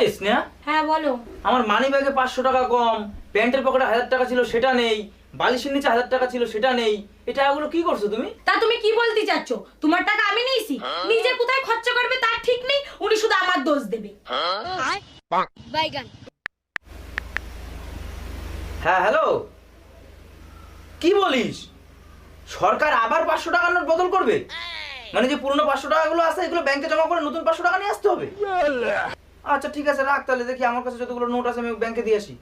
এই স্নেহা, হ্যাঁ বলো। আমার মানি ব্যাগে 500 টাকা কম, প্যান্টের পকেটে 1000 টাকা ছিল সেটা নেই, বালিশের নিচে 1000 টাকা ছিল সেটা নেই। এই টাকাগুলো কি করছো তুমি? তা তুমি কি বলতে চাচ্ছ? তোমার টাকা আমি নিয়েছি, নিজে কোথায় খরচা করবে তার ঠিক নেই, উনি শুধু আমার দোষ দেবে। হ্যাঁ হ্যালো, কি বলিস? সরকার আবার 500 টাকার নোট বদল করবে? মানে যে পুরনো 500 টাকাগুলো আছে এগুলো ব্যাংকে জমা করে নতুন 500 টাকা নিয়ে আসতে হবে? আচ্ছা ঠিক আছে, রাখ তাহলে, দেখি আমার কাছে যতগুলো নোট আছে আমি ব্যাংকে দিয়ে আসি।